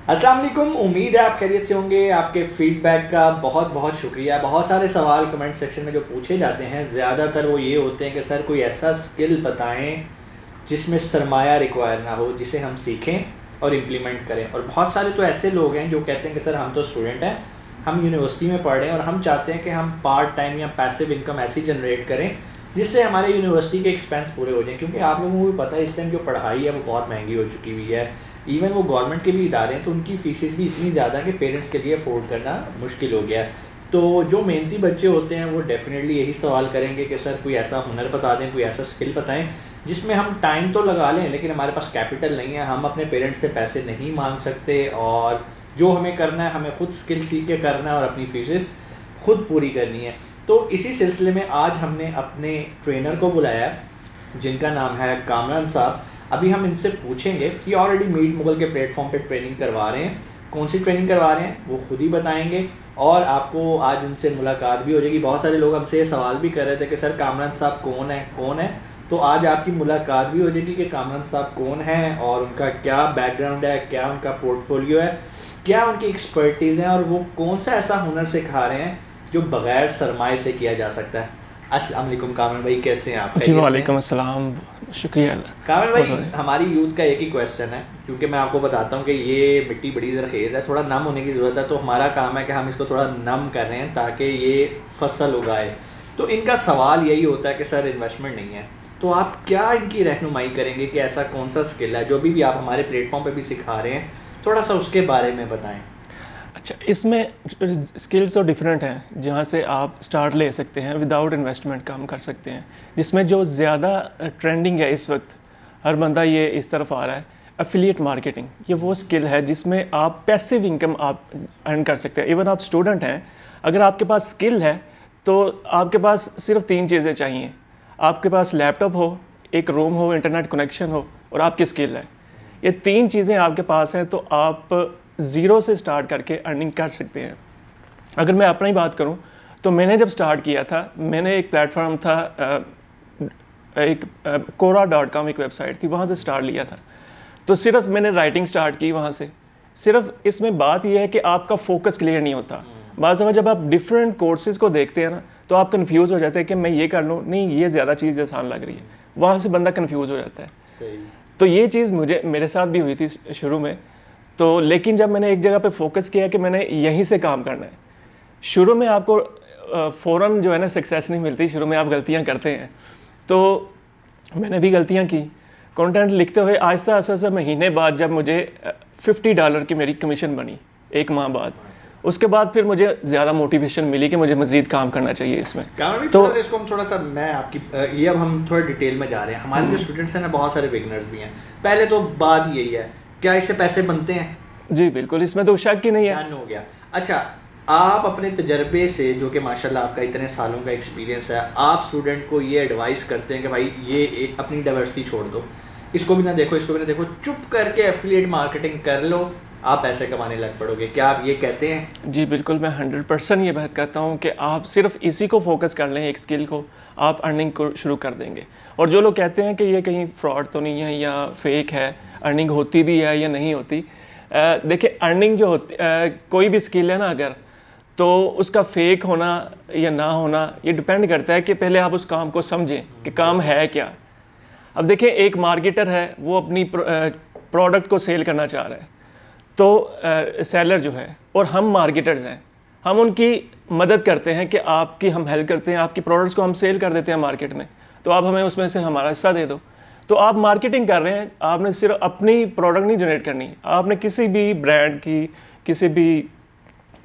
अस्सलाम वालेकुम। उम्मीद है आप खैरियत से होंगे। आपके फीडबैक का बहुत बहुत शुक्रिया। बहुत सारे सवाल कमेंट सेक्शन में जो पूछे जाते हैं ज़्यादातर वो ये होते हैं कि सर कोई ऐसा स्किल बताएं जिसमें सरमाया रिक्वायर ना हो, जिसे हम सीखें और इम्प्लीमेंट करें। और बहुत सारे तो ऐसे लोग हैं जो कहते हैं कि सर हम तो स्टूडेंट हैं, हम यूनिवर्सिटी में पढ़ रहे हैं और हम चाहते हैं कि हम पार्ट टाइम या पैसिव इनकम ऐसी जनरेट करें जिससे हमारे यूनिवर्सिटी के एक्सपेंस पूरे हो जाएं। क्योंकि आप लोगों को भी पता है इस टाइम जो पढ़ाई है वो बहुत महंगी हो चुकी हुई है। इवन वो गवर्नमेंट के भी इदारे हैं तो उनकी फीसेस भी इतनी ज़्यादा कि पेरेंट्स के लिए अफोर्ड करना मुश्किल हो गया है। तो जो मेहनती बच्चे होते हैं वो डेफिनेटली यही सवाल करेंगे कि सर कोई ऐसा हुनर बता दें, कोई ऐसा स्किल बताएं जिसमें हम टाइम तो लगा लें लेकिन हमारे पास कैपिटल नहीं है, हम अपने पेरेंट्स से पैसे नहीं मांग सकते और जो हमें करना है हमें खुद स्किल सीख के करना है और अपनी फीसेस खुद पूरी करनी है। तो इसी सिलसिले में आज हमने अपने ट्रेनर को बुलाया है जिनका नाम है कामरान साहब। अभी हम इनसे पूछेंगे कि ऑलरेडी मीट मुगल के प्लेटफॉर्म पे ट्रेनिंग करवा रहे हैं, कौन सी ट्रेनिंग करवा रहे हैं वो खुद ही बताएंगे और आपको आज उनसे मुलाकात भी हो जाएगी। बहुत सारे लोग हमसे ये सवाल भी कर रहे थे कि सर कामरान साहब कौन है, तो आज आपकी मुलाकात भी हो जाएगी कि कामरान साहब कौन हैं और उनका क्या बैकग्राउंड है, क्या उनका पोर्टफोलियो है, क्या उनकी एक्सपर्टीज़ हैं और वो कौन सा ऐसा हुनर सिखा रहे हैं जो बग़ैर सरमाए से किया जा सकता है। अस्सलाम वालेकुम कामरान भाई, कैसे हैं आप? जी खैरियत से हैं? वालेकुम अस्सलाम। शुक्रिया। कामरान बहुत भाई, हमारी यूथ का एक ही क्वेश्चन है, क्योंकि मैं आपको बताता हूँ कि ये मिट्टी बड़ी ज़रखेज़ है, थोड़ा नम होने की ज़रूरत है। तो हमारा काम है कि हम इसको थोड़ा नम कर रहे हैं ताकि ये फसल उगाए। तो इनका सवाल यही होता है कि सर इन्वेस्टमेंट नहीं है, तो आप क्या इनकी रहनुमाई करेंगे कि ऐसा कौन सा स्किल है जो भी आप हमारे प्लेटफॉर्म पे भी सिखा रहे हैं, थोड़ा सा उसके बारे में बताएं। अच्छा, इसमें स्किल्स तो डिफरेंट हैं जहाँ से आप स्टार्ट ले सकते हैं, विदाउट इन्वेस्टमेंट काम कर सकते हैं। जिसमें जो ज़्यादा ट्रेंडिंग है इस वक्त, हर बंदा ये इस तरफ आ रहा है, एफिलिएट मार्केटिंग। ये वो स्किल है जिसमें आप पैसिव इनकम आप अर्न कर सकते हैं। इवन आप स्टूडेंट हैं, अगर आपके पास स्किल है तो आपके पास सिर्फ 3 चीज़ें चाहिए। आपके पास लैपटॉप हो, एक रूम हो, इंटरनेट कनेक्शन हो और आपकी स्किल है। ये 3 चीज़ें आपके पास हैं तो आप ज़ीरो से स्टार्ट करके अर्निंग कर सकते हैं। अगर मैं अपनी बात करूं तो मैंने जब स्टार्ट किया था, मैंने एक प्लेटफॉर्म था, एक Quora.com एक वेबसाइट थी, वहाँ से स्टार्ट लिया था। तो सिर्फ मैंने राइटिंग स्टार्ट की वहाँ से। सिर्फ इसमें बात यह है कि आपका फोकस क्लियर नहीं होता। बाज़ दफ़ा जब आप डिफरेंट कोर्सेज़ को देखते हैं ना तो आप कंफ्यूज हो जाते हैं कि मैं ये कर लूँ, नहीं ये ज़्यादा चीज़ आसान लग रही है, वहाँ से बंदा कंफ्यूज हो जाता है। सही। तो ये चीज़ मेरे साथ भी हुई थी शुरू में। तो लेकिन जब मैंने एक जगह पे फोकस किया कि मैंने यहीं से काम करना है, शुरू में आपको फ़ौरन जो है ना सक्सेस नहीं मिलती, शुरू में आप गलतियां करते हैं। तो मैंने भी गलतियां की कंटेंट लिखते हुए। आहिस्ता आहिस्ता महीने बाद जब मुझे $50 की मेरी कमीशन बनी, 1 माह बाद, उसके बाद फिर मुझे ज़्यादा मोटिवेशन मिली कि मुझे मज़ीद काम करना चाहिए इसमें। कामरान तो थोड़ा सा इसको हम थोड़ा सा मैं आपकी ये अब हम थोड़ा डिटेल में जा रहे हैं। हमारे जो स्टूडेंट्स हैं ना, बहुत सारे बिगनर्स भी हैं। पहले तो बात यही है, क्या इससे पैसे बनते हैं? जी बिल्कुल, इसमें तो शक ही नहीं है। डन हो गया। अच्छा, आप अपने तजर्बे से, जो कि माशाल्लाह आपका इतने सालों का एक्सपीरियंस है, आप स्टूडेंट को ये एडवाइस करते हैं कि भाई ये अपनी डाइवर्सिटी छोड़ दो, इसको भी ना देखो, इसको भी ना देखो, चुप करके एफिलिएट मार्केटिंग कर लो, आप पैसे कमाने लग पड़ोगे, क्या आप ये कहते हैं? जी बिल्कुल, मैं 100% ये बात कहता हूँ कि आप सिर्फ इसी को फोकस कर लें, एक स्किल को, आप अर्निंग को शुरू कर देंगे। और जो लोग कहते हैं कि ये कहीं फ्रॉड तो नहीं है या फेक है, अर्निंग होती भी है या नहीं होती, देखिए अर्निंग जो होती, कोई भी स्किल है ना अगर, तो उसका फेक होना या ना होना ये डिपेंड करता है कि पहले आप उस काम को समझें कि काम है क्या। अब देखिए, एक मार्केटर है, वो अपनी प्रोडक्ट को सेल करना चाह रहा है, तो सेलर जो है और हम मार्केटर्स हैं, हम उनकी मदद करते हैं कि आपकी हम हेल्प करते हैं, आपकी प्रोडक्ट्स को हम सेल कर देते हैं मार्केट में, तो आप हमें उसमें से हमारा हिस्सा दे दो। तो आप मार्केटिंग कर रहे हैं, आपने सिर्फ अपनी प्रोडक्ट नहीं जनरेट करनी, आपने किसी भी ब्रांड की, किसी भी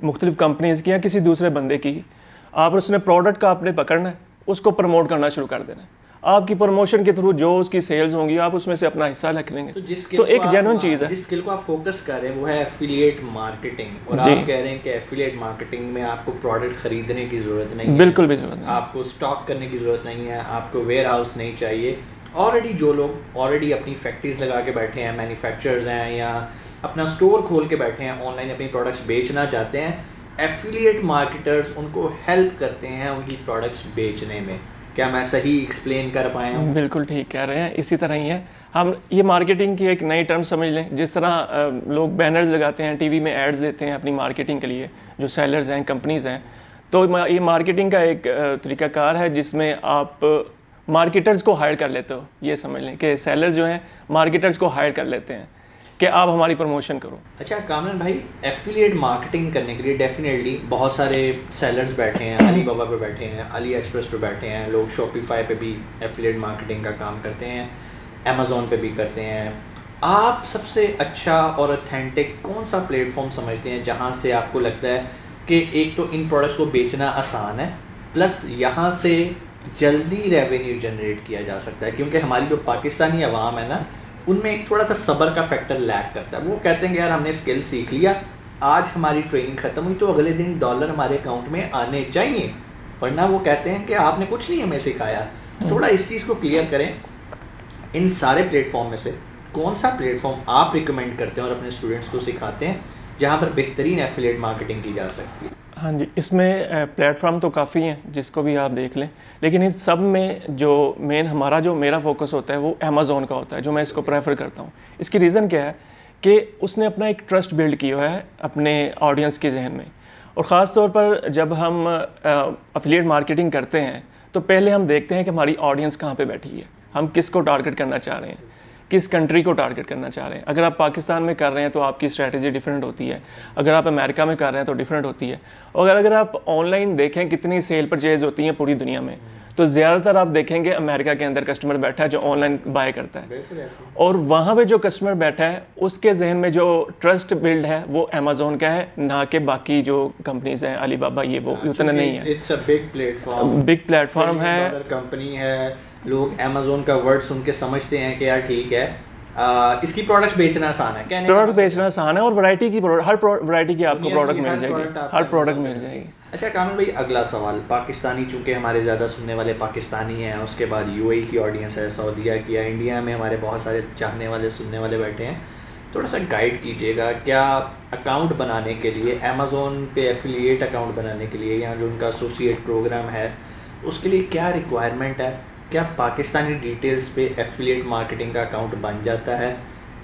मुख्तलिफ कंपनीज़ की या किसी दूसरे बंदे की, आप उसने प्रोडक्ट का आपने पकड़ना है, उसको प्रमोट करना शुरू कर देना है। आपकी प्रमोशन के थ्रू जो उसकी सेल्स होंगी, आप उसमें से अपना हिस्सा रख लेंगे। तो तो एक जेन्युइन चीज़ है। जिस स्किल को आप फोकस कर रहे हैं वो है एफिलिएट मार्केटिंग, और जी आप कह रहे हैं कि एफिलिएट मार्केटिंग में आपको प्रोडक्ट खरीदने की ज़रूरत नहीं है, बिल्कुल भी जरूरत नहीं। आपको स्टॉक करने की ज़रूरत नहीं है, आपको वेयर हाउस नहीं चाहिए। ऑलरेडी जो लोग ऑलरेडी अपनी फैक्ट्रीज लगा के बैठे हैं, मैन्युफैक्चरर्स हैं या अपना स्टोर खोल के बैठे हैं, ऑनलाइन अपनी प्रोडक्ट्स बेचना चाहते हैं, एफिलिएट मार्केटर्स उनको हेल्प करते हैं उनकी प्रोडक्ट्स बेचने में। क्या मैं सही एक्सप्लेन कर पाया हूँ? बिल्कुल ठीक कह रहे हैं, इसी तरह ही है। हम ये मार्केटिंग की एक नई टर्म समझ लें, जिस तरह लोग बैनर्स लगाते हैं, टीवी में एड्स देते हैं अपनी मार्केटिंग के लिए, जो सेलर्स हैं, कंपनीज़ हैं, तो ये मार्केटिंग का एक तरीकाकार है जिसमें आप मार्केटर्स को हायर कर लेते हो। ये समझ लें कि सेलर्स जो हैं मार्केटर्स को हायर कर लेते हैं कि आप हमारी प्रमोशन करो। अच्छा कामरान भाई, एफिलिएट मार्केटिंग करने के लिए डेफिनेटली बहुत सारे सेलर्स बैठे हैं, अली बाबा पे बैठे हैं, अली एक्सप्रेस पे बैठे हैं, लोग शॉपिफाई पे भी एफिलिएट मार्केटिंग का काम करते हैं, अमेज़ोन पे भी करते हैं। आप सबसे अच्छा और ऑथेंटिक कौन सा प्लेटफॉर्म समझते हैं जहाँ से आपको लगता है कि एक तो इन प्रोडक्ट्स को बेचना आसान है, प्लस यहाँ से जल्दी रेवेन्यू जनरेट किया जा सकता है? क्योंकि हमारी जो पाकिस्तानी आवाम है ना, उनमें एक थोड़ा सा सब्र का फैक्टर लैक करता है। वो कहते हैं कि यार हमने स्किल सीख लिया, आज हमारी ट्रेनिंग ख़त्म हुई तो अगले दिन डॉलर हमारे अकाउंट में आने चाहिए, वरना वो कहते हैं कि आपने कुछ नहीं हमें सिखाया। थोड़ा इस चीज़ को क्लियर करें, इन सारे प्लेटफॉर्म में से कौन सा प्लेटफॉर्म आप रिकमेंड करते हैं और अपने स्टूडेंट्स को सिखाते हैं जहाँ पर बेहतरीन एफिलिएट मार्केटिंग की जा सकती है? हाँ जी, इसमें प्लेटफॉर्म तो काफ़ी हैं जिसको भी आप देख लें, लेकिन इस सब में जो मेरा फोकस होता है वो अमेज़ॉन का होता है, जो मैं इसको प्रेफर करता हूँ। इसकी रीज़न क्या है कि उसने अपना एक ट्रस्ट बिल्ड किया है अपने ऑडियंस के जहन में। और ख़ास तौर पर जब हम एफिलिएट मार्केटिंग करते हैं तो पहले हम देखते हैं कि हमारी ऑडियंस कहाँ पे बैठी है, हम किसको टारगेट करना चाह रहे हैं, किस कंट्री को टारगेट करना चाह रहे हैं। अगर आप पाकिस्तान में कर रहे हैं तो आपकी स्ट्रैटेजी डिफरेंट होती है, अगर आप अमेरिका में कर रहे हैं तो डिफरेंट होती है। और अगर आप ऑनलाइन देखें कितनी सेल परचेज होती हैं पूरी दुनिया में, तो ज़्यादातर आप देखेंगे अमेरिका के अंदर कस्टमर बैठा है जो ऑनलाइन बाय करता है, और वहाँ पे जो कस्टमर बैठा है उसके जहन में जो ट्रस्ट बिल्ड है वो अमेज़ोन का है, ना कि बाकी जो कंपनीज हैं, अली बाबा ये वो उतना नहीं है। इट्स अ बिग प्लेटफॉर्म है, कंपनी है, लोग अमेज़ोन का वर्ड सुन के समझते हैं कि यार ठीक है, इसकी प्रोडक्ट्स बेचना आसान है, कहने का प्रोडक्ट मतलब बेचना आसान है, और वैरायटी की हर वैरायटी की आपको दुनिया प्रोडक्ट की मिल हर जाएगी, product आपको हर प्रोडक्ट Amazon मिल पे। जाएगी। अच्छा कामन भाई, अगला सवाल, पाकिस्तानी चूँकि हमारे ज़्यादा सुनने वाले पाकिस्तानी हैं, उसके बाद यूएई की ऑडियंस है, सऊदीया की है, इंडिया में हमारे बहुत सारे चाहने वाले सुनने वाले बैठे हैं। थोड़ा सा गाइड कीजिएगा, क्या अकाउंट बनाने के लिए अमेज़ोन पे एफिलिएट अकाउंट बनाने के लिए या जो उनका एसोसिएट प्रोग्राम है उसके लिए क्या रिक्वायरमेंट है? क्या पाकिस्तानी डिटेल्स पे एफिलिएट मार्केटिंग का अकाउंट बन जाता है?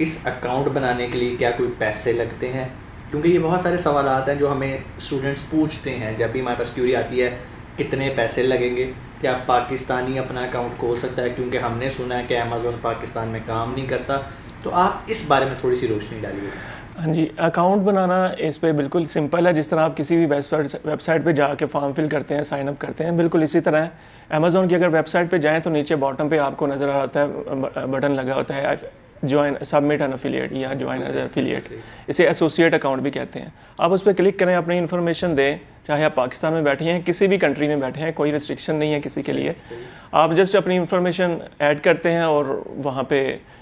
इस अकाउंट बनाने के लिए क्या कोई पैसे लगते हैं? क्योंकि ये बहुत सारे सवाल आते हैं जो हमें स्टूडेंट्स पूछते हैं जब भी हमारे पास क्यूरी आती है, कितने पैसे लगेंगे, क्या पाकिस्तानी अपना अकाउंट खोल सकता है? क्योंकि हमने सुना है कि अमेज़ोन पाकिस्तान में काम नहीं करता। तो आप इस बारे में थोड़ी सी रोशनी डालिए। हाँ जी, अकाउंट बनाना इस पे बिल्कुल सिंपल है। जिस तरह आप किसी भी वेबसाइट पे जाके फॉर्म फिल करते हैं, साइन अप करते हैं, बिल्कुल इसी तरह है। अमेज़ोन की अगर वेबसाइट पे जाएँ तो नीचे बॉटम पे आपको नज़र आता है, बटन लगा होता है ज्वाइन सबमिट एन एफिलिएट या ज्वाइन एज एफिलिएट, इसे एसोसिएट अकाउंट भी कहते हैं। आप उस पर क्लिक करें, अपनी इन्फॉर्मेशन दें, चाहे आप पाकिस्तान में बैठे हैं, किसी भी कंट्री में बैठे हैं, कोई रिस्ट्रिक्शन नहीं है किसी के लिए। आप जस्ट अपनी इन्फॉर्मेशन ऐड करते हैं और वहाँ पे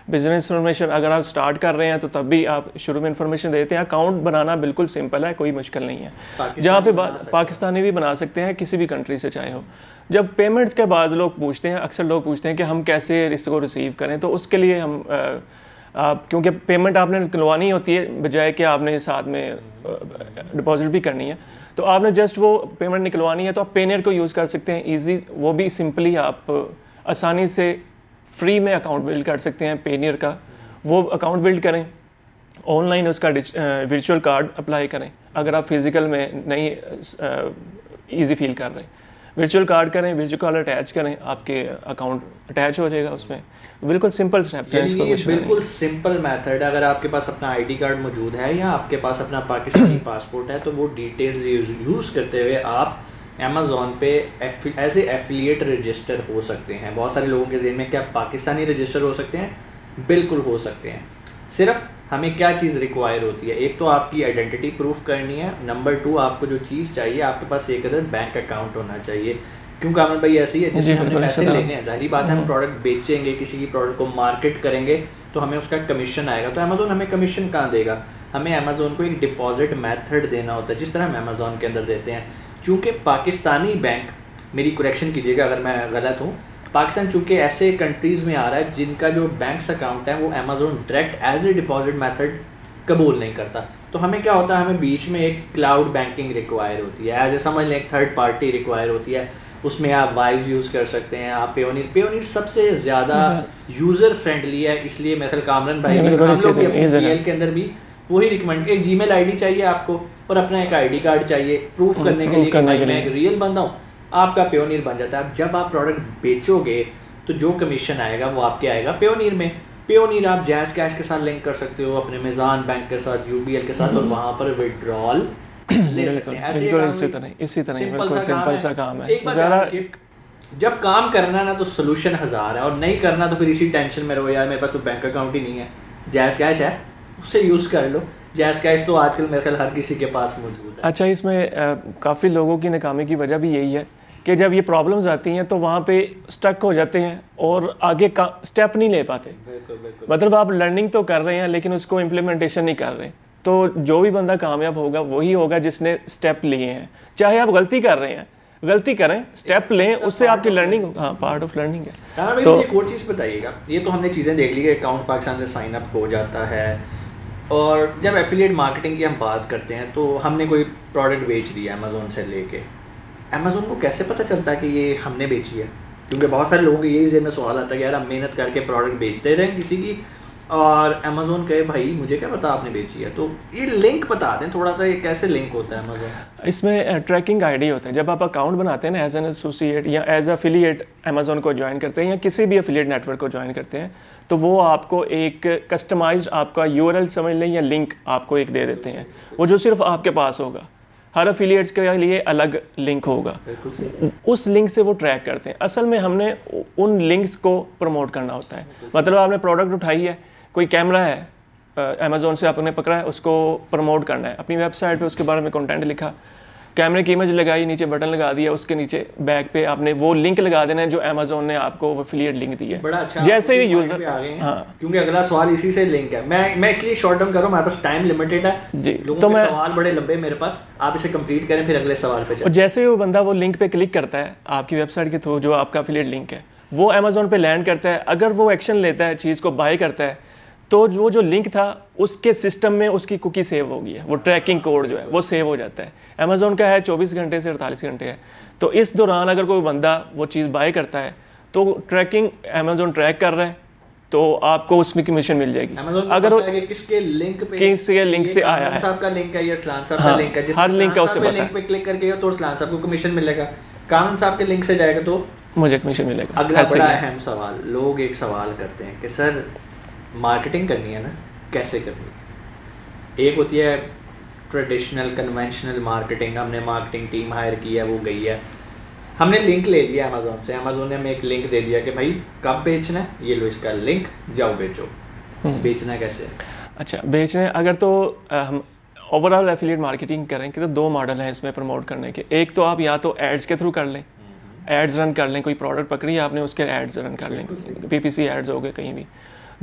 बिजनेस इन्फॉर्मेशन, अगर आप स्टार्ट कर रहे हैं तो तब भी आप शुरू में इन्फॉर्मेशन देते हैं। अकाउंट बनाना बिल्कुल सिंपल है, कोई मुश्किल नहीं है। जहाँ पे पाकिस्तानी भी बना सकते हैं, किसी भी कंट्री से चाहे हो। जब पेमेंट्स के बाद लोग पूछते हैं, अक्सर लोग पूछते हैं कि हम कैसे इसको रिसीव करें, तो उसके लिए हम क्योंकि पेमेंट आपने निकलवानी होती है बजाय कि आपने साथ में डिपॉजिट भी करनी है, तो आपने जस्ट वो पेमेंट निकलवानी है तो आप पेनियर को यूज़ कर सकते हैं। ईजी, वो भी सिंपली आप आसानी से फ्री में अकाउंट बिल्ड कर सकते हैं पेनियर का। वो अकाउंट बिल्ड करें, ऑनलाइन उसका वर्चुअल कार्ड अप्लाई करें। अगर आप फिज़िकल में नहीं ईजी फील कर रहे, वर्चुअल कार्ड करें, वर्चुअल कार्ड अटैच करें, आपके अकाउंट अटैच हो जाएगा उसमें। बिल्कुल सिंपल स्टेप है, इसको कुछ नहीं। बिल्कुल सिंपल मेथड। अगर आपके पास अपना आईडी कार्ड मौजूद है या आपके पास अपना पाकिस्तानी पासपोर्ट है तो वो डिटेल्स यूज़ करते हुए आप अमेज़ॉन पे एज ए एफिलिएट रजिस्टर हो सकते हैं। बहुत सारे लोगों के जहन में क्या पाकिस्तानी रजिस्टर हो सकते हैं? बिल्कुल हो सकते हैं। सिर्फ हमें क्या चीज़ रिक्वायर होती है? एक तो आपकी आइडेंटिटी प्रूफ करनी है, नंबर 2 आपको जो चीज़ चाहिए, आपके पास एक अदर बैंक अकाउंट होना चाहिए। क्योंकि आमिर भाई ऐसी है, जिसमें हमने पैसे लेने हैं, जाहिर बात है हम प्रोडक्ट बेचेंगे, किसी की प्रोडक्ट को मार्केट करेंगे तो हमें उसका कमीशन आएगा। तो अमेज़ोन हमें कमीशन कहाँ देगा? हमें अमेज़ोन को एक डिपॉजिट मेथड देना होता है, जिस तरह हम अमेज़ोन के अंदर देते हैं। चूँकि पाकिस्तानी बैंक, मेरी करेक्शन कीजिएगा अगर मैं गलत हूँ, पाकिस्तान चूँकि ऐसे कंट्रीज़ में आ रहा है जिनका जो बैंक्स अकाउंट है वो Amazon direct as a deposit method कबूल नहीं करता। तो हमें क्या होता है, हमें बीच में एक क्लाउड बैंकिंग रिक्वायर होती है, एज ए समझ लें एक थर्ड पार्टी रिक्वायर होती है। उसमें आप वाइज यूज़ कर सकते हैं, आप पेयोनीर सबसे ज़्यादा यूज़र फ्रेंडली है, इसलिए मेरे ख्याल कामरान भाई भी, हम लोग भी अपने पीएल के अंदर भी वही रिकमेंड, एक जीमेल आईडी चाहिए आपको और अपना एक आईडी कार्ड चाहिए प्रूफ करने के लिए कि भाई मैं एक रियल बंदा हूँ, आपका पेयोनीर बन जाता है। जब आप प्रोडक्ट बेचोगे तो जो कमीशन आएगा वो आपके आएगा पेयोनीर में। पेयोनीर आप जैज़ कैश के साथ लिंक कर सकते हो, अपने मेज़ान बैंक के साथ, यूबीएल के साथ, और वहाँ पर विड्रॉल ले सकते हैं। इसी तरह सिंपल सा काम है। ज़्यादा जब काम करना ना तो सोल्यूशन हज़ार है, और नहीं करना तो फिर इसी टेंशन में रहो, यार मेरे पास तो बैंक अकाउंट ही नहीं है, जैज़ कैश है उससे यूज़ कर लो। जैज़ कैश तो आजकल मेरे ख्याल हर किसी के पास मौजूद है। अच्छा, इसमें काफ़ी लोगों की नाकामी की वजह भी यही है कि जब ये प्रॉब्लम्स आती हैं तो वहाँ पे स्टक हो जाते हैं और आगे का स्टेप नहीं ले पाते। मतलब आप लर्निंग तो कर रहे हैं लेकिन उसको इम्प्लीमेंटेशन नहीं कर रहे। तो जो भी बंदा कामयाब होगा वही होगा जिसने स्टेप लिए हैं। चाहे आप गलती कर रहे हैं, गलती करें, स्टेप लें, उससे आपकी लर्निंग, हाँ, पार्ट ऑफ लर्निंग है। तो एक और चीज़ बताइएगा, ये तो हमने चीज़ें देख ली कि अकाउंट पाकिस्तान से साइन अप हो जाता है, और जब एफिलिएट मार्केटिंग की हम बात करते हैं तो हमने कोई प्रोडक्ट बेच दिया अमेज़ोन से लेके, अमेज़ोन को कैसे पता चलता है कि ये हमने बेची है? क्योंकि बहुत सारे लोगों के यही ज़हन में सवाल आता है कि यार हम मेहनत करके प्रोडक्ट बेचते रहें किसी की, और अमेज़ोन कहे भाई मुझे क्या पता आपने बेची है। तो ये लिंक बता दें थोड़ा सा, ये कैसे लिंक होता है अमेज़ोन? इसमें ट्रैकिंग आईडी होता है। जब आप अकाउंट बनाते हैं ना, एज एन एसोसिएट या एज एफिलिएट अमेज़ोन को ज्वाइन करते हैं या किसी भी एफिलिएट नेटवर्क को ज्वाइन करते हैं, तो वो आपको एक कस्टमाइज्ड आपका यूआरएल समझ लें या लिंक आपको एक दे देते हैं, वो जो सिर्फ आपके पास होगा। हर एफिलिएट्स के लिए अलग लिंक होगा, उस लिंक से वो ट्रैक करते हैं। असल में हमने उन लिंक्स को प्रमोट करना होता है। मतलब आपने प्रोडक्ट उठाई है, कोई कैमरा है अमेज़ोन से आपने पकड़ा है, उसको प्रमोट करना है, अपनी वेबसाइट पे उसके बारे में कंटेंट लिखा, कैमरे की इमेज लगाई, नीचे बटन लगा दिया, उसके नीचे बैक पे आपने वो लिंक लगा देना है जो अमेज़ोन ने आपको एफिलिएट लिंक दी है। बड़ा अच्छा, जैसे ही यूजर, हाँ, क्योंकि अगला सवाल इसी से लिंक है। मैं इसलिए शॉर्ट डाउन कर रहा हूं, हमारे पास टाइम लिमिटेड है जी, तो मैं सवाल बड़े लंबे मेरे पास, आप इसे कंप्लीट करें फिर अगले सवाल पे चलें। जैसे ही वो बंदा वो लिंक पे क्लिक करता है आपकी वेबसाइट के थ्रू, जो आपका एफिलिएट लिंक है, वो अमेज़ोन पे लैंड करता है। अगर वो एक्शन लेता है, चीज़ को बाय करता है, तो वो जो लिंक था उसके सिस्टम में उसकी कुकी सेव हो गई है, वो ट्रैकिंग कोड जो है वो सेव हो जाता है। अमेज़ोन का है 24 घंटे से 48 घंटे है। तो इस दौरान अगर कोई बंदा वो चीज़ बाय करता है तो ट्रैकिंग अमेज़ोन ट्रैक कर रहा है, तो आपको उसमें कमीशन मिल जाएगी। अगर वो किसके लिंक से आया है, साहब का लिंक है या अरसलान साहब का लिंक है, हर लिंक का उससे पता है, लिंक पे क्लिक करके तो अरसलान साहब को कमीशन मिलेगा, कामरान साहब के लिंक से जाएगा तो मुझे कमीशन मिलेगा। अगला बड़ा अहम सवाल, लोग एक सवाल करते हैं कि सर मार्केटिंग करनी है ना, कैसे करनी है? एक होती है ट्रेडिशनल कन्वेंशनल मार्केटिंग, हमने मार्केटिंग टीम हायर की है, वो गई है, हमने लिंक ले लिया अमेज़ोन से, अमेज़ोन ने हमें एक लिंक दे दिया कि भाई कब बेचना है, ये लो इसका लिंक, जाओ बेचो। बेचना कैसे? अच्छा, बेचने अगर तो हम ओवरऑल एफिलिएट मार्केटिंग करेंगे तो दो मॉडल हैं इसमें प्रमोट करने के। एक तो आप या तो एड्स के थ्रू कर लें, एड्स रन कर लें, कोई प्रोडक्ट पकड़ी आपने उसके एड्स रन कर लें, पीपीसी एड्स हो गए कहीं भी।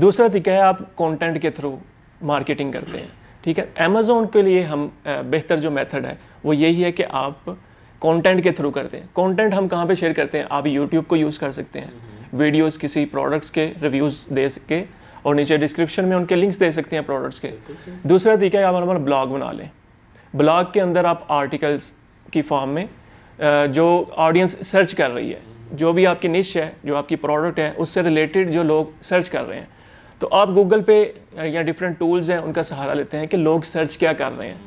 दूसरा तरीका है आप कंटेंट के थ्रू मार्केटिंग करते हैं, ठीक है। अमेज़ोन के लिए हम बेहतर जो मेथड है वो यही है कि आप कंटेंट के थ्रू करते हैं। कंटेंट हम कहाँ पे शेयर करते हैं? आप यूट्यूब को यूज़ कर सकते हैं, वीडियोस किसी प्रोडक्ट्स के रिव्यूज़ दे सके और नीचे डिस्क्रिप्शन में उनके लिंक्स दे सकते हैं प्रोडक्ट्स के। दूसरा तरीका है आप हमारा ब्लॉग बना लें, ब्लॉग के अंदर आप आर्टिकल्स की फॉर्म में जो ऑडियंस सर्च कर रही है, जो भी आपकी निश है, जो आपकी प्रोडक्ट है, उससे रिलेटेड जो लोग सर्च कर रहे हैं, तो आप गूगल पे या डिफरेंट टूल्स हैं उनका सहारा लेते हैं कि लोग सर्च क्या कर रहे हैं।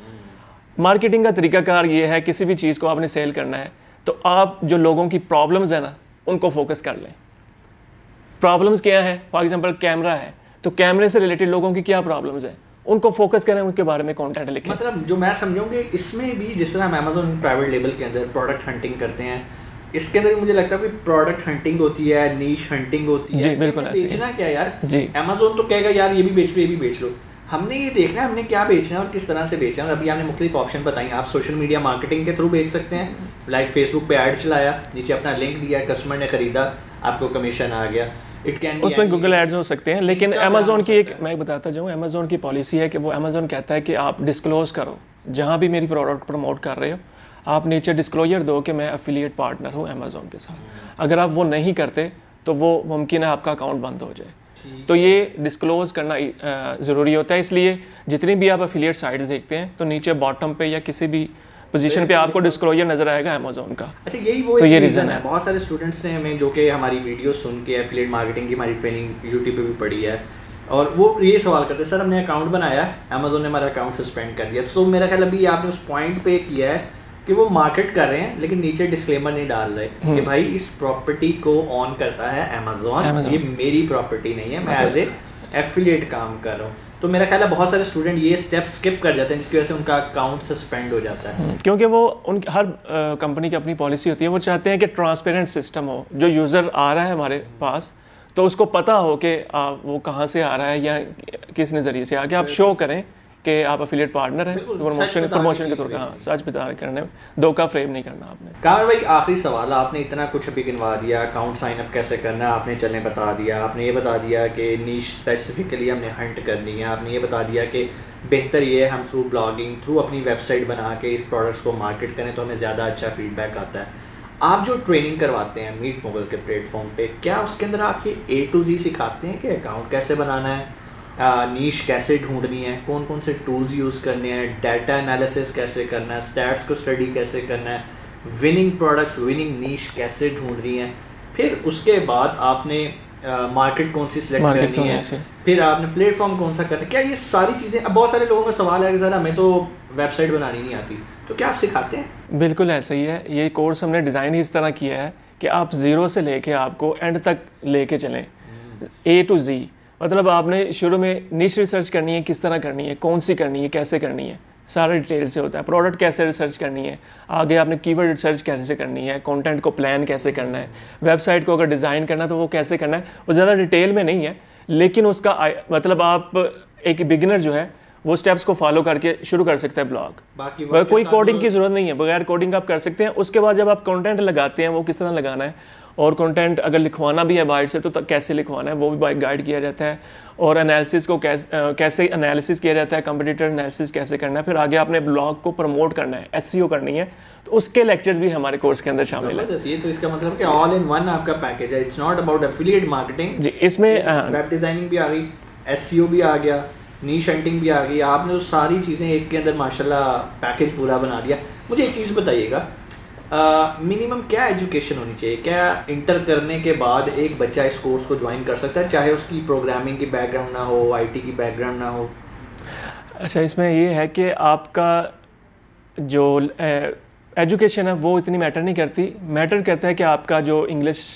मार्केटिंग का तरीकाकार ये है, किसी भी चीज़ को आपने सेल करना है तो आप जो लोगों की प्रॉब्लम्स है ना उनको फोकस कर लें। प्रॉब्लम्स क्या है? फॉर एग्जांपल कैमरा है तो कैमरे से रिलेटेड लोगों की क्या प्रॉब्लम्स है, उनको फोकस करें, उनके बारे में कंटेंट लिखें। मतलब जो मैं समझूंगी इसमें भी, जिस तरह हम अमेज़न प्राइवेट लेबल के अंदर प्रोडक्ट हंटिंग करते हैं, इसके अंदर मुझे लगता है कोई प्रोडक्ट हंटिंग होती है, नीश हंटिंग होती है। जी बिल्कुल ऐसे। बेचना क्या यार जी, अमेज़न तो कहेगा यार ये भी बेच लो, ये भी बेच लो। हमने ये देखना है हमने क्या बेचना है और किस तरह से बेचना है। और अभी आपने मुख्तलिफ ऑप्शन बताई, आप सोशल मीडिया मार्केटिंग के थ्रू बेच सकते हैं, लाइक फेसबुक पे ऐड चलाया, नीचे अपना लिंक दिया, कस्टमर ने खरीदा, आपको कमीशन आ गया। इट कैन उसमें गूगल एड्स हो सकते हैं, लेकिन अमेज़ोन की एक मैं बताता जाऊँ, अमेज़ोन की पॉलिसी है कि वो अमेज़ोन कहता है कि आप डिस्क्लोज़ करो, जहाँ भी मेरी प्रोडक्ट प्रमोट कर रहे हो आप नीचे डिस्क्लोजर दो कि मैं एफिलिएट पार्टनर हूँ अमेज़ोन के साथ। अगर आप वो नहीं करते तो वो मुमकिन है आपका अकाउंट बंद हो जाए। तो ये डिस्क्लोज़ करना ज़रूरी होता है। इसलिए जितनी भी आप एफिलिएट साइट्स देखते हैं तो नीचे बॉटम पे या किसी भी पोजीशन पे आपको डिस्क्लोजर नज़र आएगा अमेजोन का। अच्छा, यही वो तो एक ये रीज़न है। बहुत सारे स्टूडेंट्स ने हमें, जो कि हमारी वीडियो सुन के एफिलिएट मार्केटिंग की हमारी ट्रेनिंग यूट्यूब पे भी पढ़ी है, और वो ये सवाल करते हैं, सर हमने अकाउंट बनाया, अमेजोन ने हमारा अकाउंट सस्पेंड कर दिया। तो मेरा ख्याल अभी आपने उस पॉइंट पे किया है कि वो मार्केट कर रहे हैं लेकिन नीचे डिस्क्लेमर नहीं डाल रहे कि भाई इस प्रॉपर्टी को ऑन करता है अमेजोन, ये मेरी प्रॉपर्टी नहीं है, मैं एज ए एफिलिएट काम कर रहा हूँ। तो मेरा ख्याल है बहुत सारे स्टूडेंट ये स्टेप स्किप कर जाते हैं, जिसकी वजह से उनका अकाउंट सस्पेंड हो जाता है। क्योंकि वो उन हर कंपनी की अपनी पॉलिसी होती है, वो चाहते हैं कि ट्रांसपेरेंट सिस्टम हो, जो यूज़र आ रहा है हमारे पास तो उसको पता हो कि वो कहाँ से आ रहा है या किस नज़रिए से आके आप शो करें कि आप एफिलिएट पार्टनर हैं। प्रमोशन के तौर पर हाँ, सच बता करने में धोखा फ्रेम नहीं करना आपने। कामर भाई, आखिरी सवाल, आपने इतना कुछ अभी गिनवा दिया, अकाउंट साइन अप कैसे करना है आपने चलें बता दिया, आपने ये बता दिया कि नीश स्पेसिफिकली हमने हंट करनी है, आपने ये बता दिया कि बेहतर ये है हम थ्रू ब्लॉगिंग, थ्रू अपनी वेबसाइट बना के इस प्रोडक्ट्स को मार्केट करें तो हमें ज़्यादा अच्छा फीडबैक आता है। आप जो ट्रेनिंग करवाते हैं मीट मोगल के प्लेटफॉर्म पे, क्या उसके अंदर आप ये A to Z सिखाते हैं कि अकाउंट कैसे बनाना है, नीश कैसे ढूंढनी है, कौन कौन से टूल्स यूज़ करने हैं, डाटा एनालिसिस कैसे करना है, स्टैट्स को स्टडी कैसे करना है, विनिंग प्रोडक्ट्स, विनिंग नीश कैसे ढूंढनी है, फिर उसके बाद आपने मार्केट कौन सी सिलेक्ट करनी है, फिर आपने प्लेटफॉर्म कौन सा करना है, क्या ये सारी चीज़ें। अब बहुत सारे लोगों का सवाल है कि सर हमें तो वेबसाइट बनानी नहीं आती, तो क्या आप सिखाते हैं? बिल्कुल ऐसा ही है। ये कोर्स हमने डिज़ाइन ही इस तरह किया है कि आप ज़ीरो से लेके आपको एंड तक लेके चलें, A to Z। मतलब आपने शुरू में निश रिसर्च करनी है, किस तरह करनी है, कौन सी करनी है, कैसे करनी है, सारा डिटेल से होता है। प्रोडक्ट कैसे रिसर्च करनी है, आगे आपने कीवर्ड रिसर्च कैसे करनी है, कंटेंट को प्लान कैसे करना है, वेबसाइट को अगर डिज़ाइन करना है तो वो कैसे करना है। वो ज़्यादा डिटेल में नहीं है, लेकिन उसका मतलब आप एक बिगिनर जो है वो स्टेप्स को फॉलो करके शुरू कर सकता है ब्लॉग। बाकी कोई कोडिंग की ज़रूरत नहीं है, बगैर कोडिंग आप कर सकते हैं। उसके बाद जब आप कंटेंट लगाते हैं वो किस तरह लगाना है, और कंटेंट अगर लिखवाना भी है बाइट से तो कैसे लिखवाना है वो भी गाइड किया जाता है, और एनालिसिस को कैसे एनालिसिस किया जाता है, कंपटीटर एनालिसिस कैसे करना है, फिर आगे आपने ब्लॉग को प्रमोट करना है, SEO करनी है, तो उसके लेक्चर्स भी हमारे कोर्स के अंदर शामिल है। ये तो इसका मतलब कि ऑल इन वन आपका पैकेज है, it's not about affiliate marketing जी। इसमें वेब डिज़ाइनिंग भी आ गई, SEO भी आ गया, नीश हंटिंग भी आ गई, आपने वो सारी चीज़ें एक के अंदर माशाल्लाह पैकेज पूरा बना दिया। मुझे एक चीज़ बताइएगा, मिनिमम क्या एजुकेशन होनी चाहिए? क्या इंटर करने के बाद एक बच्चा इस कोर्स को ज्वाइन कर सकता है, चाहे उसकी प्रोग्रामिंग की बैकग्राउंड ना हो, IT की बैकग्राउंड ना हो? अच्छा, इसमें ये है कि आपका जो एजुकेशन है वो इतनी मैटर नहीं करती। मैटर करता है कि आपका जो इंग्लिश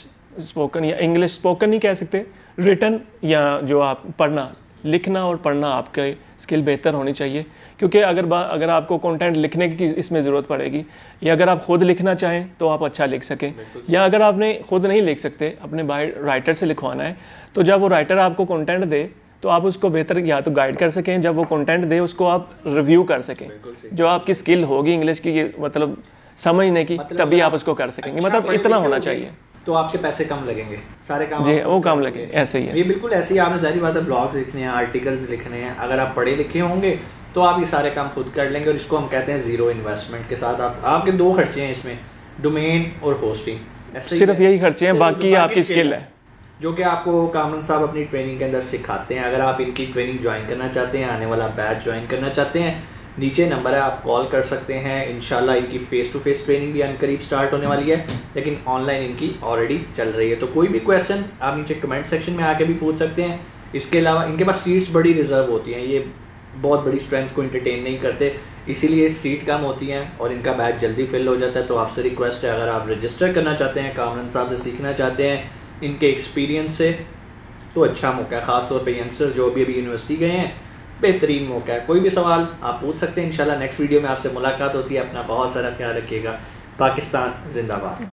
स्पोकन, या इंग्लिश स्पोकन नहीं कह सकते, रिटन या जो आप पढ़ना लिखना और पढ़ना आपके स्किल बेहतर होनी चाहिए। क्योंकि अगर आपको कंटेंट लिखने की इसमें ज़रूरत पड़ेगी, या अगर आप खुद लिखना चाहें तो आप अच्छा लिख सकें, या अगर आपने खुद नहीं लिख सकते, अपने राइटर से लिखवाना है, तो जब वो राइटर आपको कंटेंट दे तो आप उसको बेहतर या तो गाइड कर सकें, जब वो कंटेंट दे उसको आप रिव्यू कर सकें। जो आपकी स्किल होगी इंग्लिश की मतलब समझने की, तभी आप उसको कर सकेंगे। मतलब इतना होना चाहिए, तो आपके पैसे कम लगेंगे, सारे काम जी वो कम लगे, ऐसे ही है। ये बिल्कुल ऐसे ही आपने जारी बात है, ब्लॉग्स लिखने हैं, आर्टिकल्स लिखने हैं, अगर आप पढ़े लिखे होंगे तो आप ये सारे काम खुद कर लेंगे, और इसको हम कहते हैं ज़ीरो इन्वेस्टमेंट के साथ। आपके 2 खर्चे हैं इसमें, डोमेन और होस्टिंग, सिर्फ यही खर्चे हैं, बाकी आपकी स्किल है जो कि आपको कामरान साहब अपनी ट्रेनिंग के अंदर सिखाते हैं। अगर आप इनकी ट्रेनिंग ज्वाइन करना चाहते हैं, आने वाला बैच ज्वाइन करना चाहते हैं, नीचे नंबर है, आप कॉल कर सकते हैं। इंशाल्लाह इनकी फेस टू फेस ट्रेनिंग भी अनकरीब स्टार्ट होने वाली है, लेकिन ऑनलाइन इनकी ऑलरेडी चल रही है। तो कोई भी क्वेश्चन आप नीचे कमेंट सेक्शन में आके भी पूछ सकते हैं। इसके अलावा इनके पास सीट्स बड़ी रिजर्व होती हैं, ये बहुत बड़ी स्ट्रेंथ को इंटरटेन नहीं करते, इसीलिए सीट कम होती हैं और इनका बैच जल्दी फिल हो जाता है। तो आपसे रिक्वेस्ट है, अगर आप रजिस्टर करना चाहते हैं, कामरान साहब से सीखना चाहते हैं इनके एक्सपीरियंस से, तो अच्छा मौका है। ख़ासतौर पे यंगस्टर जो भी अभी यूनिवर्सिटी गए हैं, बेहतरीन मौका है। कोई भी सवाल आप पूछ सकते हैं। इंशाल्लाह नेक्स्ट वीडियो में आपसे मुलाकात होती है। अपना बहुत सारा ख्याल रखिएगा। पाकिस्तान जिंदाबाद।